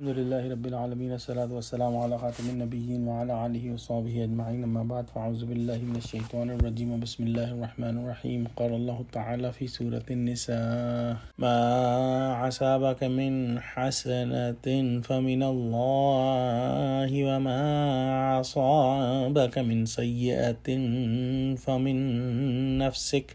الحمد لله رب العالمين الصلاة والسلام على خاتم النبيين وعلى آله وصحبه أجمعين أما بعد فأعوذ بالله من الشيطان الرجيم بسم الله الرحمن الرحيم قال الله تعالى في سورة النساء ما أصابك من حسنة فمن الله وما أصابك من سيئة فمن نفسك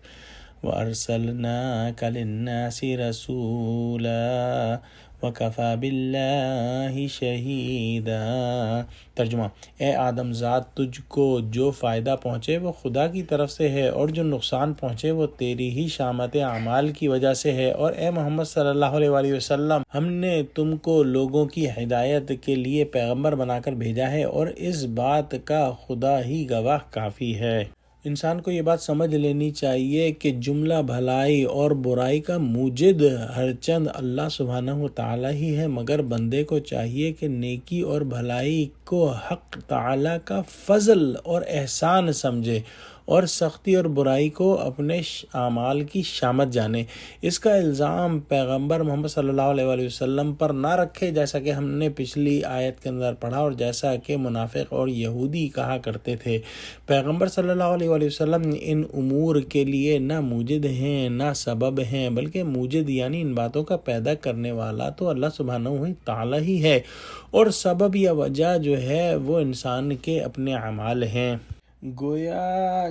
وأرسلناك للناس رسولا وَكَفَى بِاللَّهِ شَهِيدًا۔ ترجمہ: اے آدم ذات، تجھ کو جو فائدہ پہنچے وہ خدا کی طرف سے ہے، اور جو نقصان پہنچے وہ تیری ہی شامت اعمال کی وجہ سے ہے۔ اور اے محمد صلی اللہ علیہ وآلہ وسلم، ہم نے تم کو لوگوں کی ہدایت کے لیے پیغمبر بنا کر بھیجا ہے، اور اس بات کا خدا ہی گواہ کافی ہے۔ انسان کو یہ بات سمجھ لینی چاہیے کہ جملہ بھلائی اور برائی کا موجد ہر چند اللہ سبحانہ و تعالیٰ ہی ہے، مگر بندے کو چاہیے کہ نیکی اور بھلائی کو حق تعالیٰ کا فضل اور احسان سمجھے، اور سختی اور برائی کو اپنے اعمال کی شامت جانے۔ اس کا الزام پیغمبر محمد صلی اللہ علیہ وآلہ وسلم پر نہ رکھے، جیسا کہ ہم نے پچھلی آیت کے اندر پڑھا اور جیسا کہ منافق اور یہودی کہا کرتے تھے۔ پیغمبر صلی اللہ علیہ وآلہ وسلم ان امور کے لیے نہ موجد ہیں نہ سبب ہیں، بلکہ موجد یعنی ان باتوں کا پیدا کرنے والا تو اللہ سبحانہ و تعالیٰ ہی ہے، اور سبب یا وجہ جو ہے وہ انسان کے اپنے اعمال ہیں۔ گویا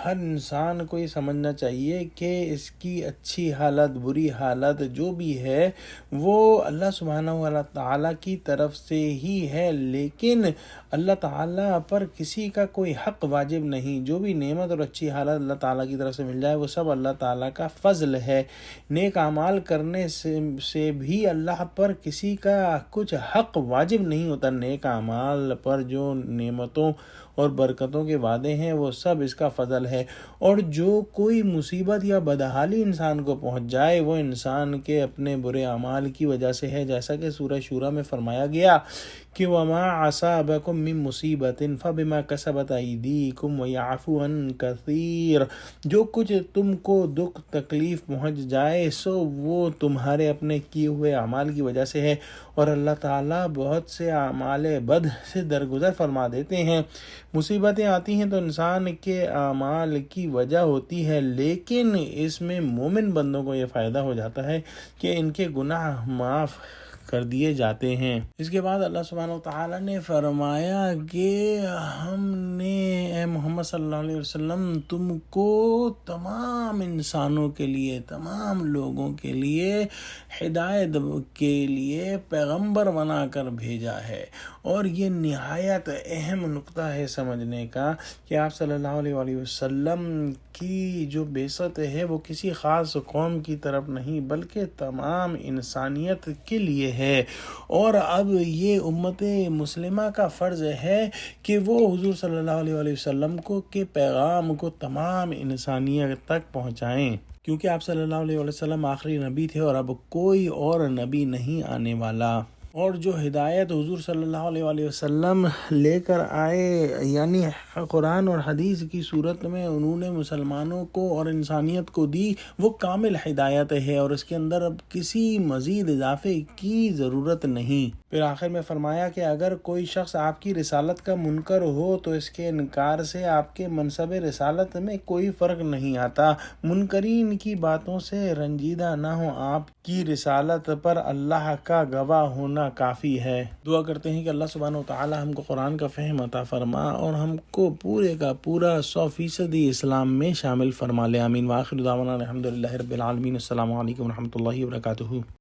ہر انسان کو یہ سمجھنا چاہیے کہ اس کی اچھی حالت بری حالت جو بھی ہے وہ اللہ سبحانہ و تعالیٰ کی طرف سے ہی ہے، لیکن اللہ تعالیٰ پر کسی کا کوئی حق واجب نہیں۔ جو بھی نعمت اور اچھی حالت اللہ تعالیٰ کی طرف سے مل جائے وہ سب اللہ تعالیٰ کا فضل ہے۔ نیک اعمال کرنے سے بھی اللہ پر کسی کا کچھ حق واجب نہیں ہوتا۔ نیک اعمال پر جو نعمتوں اور برکتوں کے وعدے ہیں وہ سب اس کا فضل ہے، اور جو کوئی مصیبت یا بدحالی انسان کو پہنچ جائے وہ انسان کے اپنے برے اعمال کی وجہ سے ہے، جیسا کہ سورہ شورى میں فرمایا گیا کہ وَمَا أَصَابَكُم مِّن مُّصِيبَةٍ فَبِمَا كَسَبَتْ أَيْدِيكُمْ وَيَعْفُو عَن كَثِيرٍ۔ جو کچھ تم کو دکھ تکلیف پہنچ جائے سو وہ تمہارے اپنے کیے ہوئے اعمال کی وجہ سے ہے، اور اللہ تعالیٰ بہت سے اعمال بد سے درگزر فرما دیتے ہیں۔ مصیبتیں آتی ہیں تو انسان کے اعمال کی وجہ ہوتی ہے، لیکن اس میں مومن بندوں کو یہ فائدہ ہو جاتا ہے کہ ان کے گناہ معاف کر دیے جاتے ہیں۔ اس کے بعد اللہ سبحانہ و تعالیٰ نے فرمایا کہ ہم نے اے محمد صلی اللہ علیہ وسلم تم کو تمام انسانوں کے لیے، تمام لوگوں کے لیے ہدایت کے لیے پیغمبر بنا کر بھیجا ہے، اور یہ نہایت اہم نقطہ ہے سمجھنے کا کہ آپ صلی اللہ علیہ وآلہ وسلم کی جو بعثت ہے وہ کسی خاص قوم کی طرف نہیں بلکہ تمام انسانیت کے لیے ہے، اور اب یہ امت مسلمہ کا فرض ہے کہ وہ حضور صلی اللہ علیہ وآلہ وسلم کے پیغام کو تمام انسانیت تک پہنچائیں، کیونکہ آپ صلی اللہ علیہ وسلم آخری نبی تھے اور اب کوئی اور نبی نہیں آنے والا۔ اور جو ہدایت حضور صلی اللہ علیہ وآلہ وسلم لے کر آئے یعنی قرآن اور حدیث کی صورت میں انہوں نے مسلمانوں کو اور انسانیت کو دی، وہ کامل ہدایت ہے، اور اس کے اندر اب کسی مزید اضافے کی ضرورت نہیں۔ پھر آخر میں فرمایا کہ اگر کوئی شخص آپ کی رسالت کا منکر ہو تو اس کے انکار سے آپ کے منصب رسالت میں کوئی فرق نہیں آتا۔ منکرین کی باتوں سے رنجیدہ نہ ہو، آپ کی رسالت پر اللہ کا گواہ ہونا کافی ہے۔ دعا کرتے ہیں کہ اللہ سبحانہ و تعالی ہم کو قرآن کا فہم عطا فرما اور ہم کو پورے کا پورا 100% اسلام میں شامل فرما لے، آمین۔ وآخر دعوانا الحمد للہ رب العالمین۔ السلام علیکم ورحمۃ اللہ وبرکاتہ۔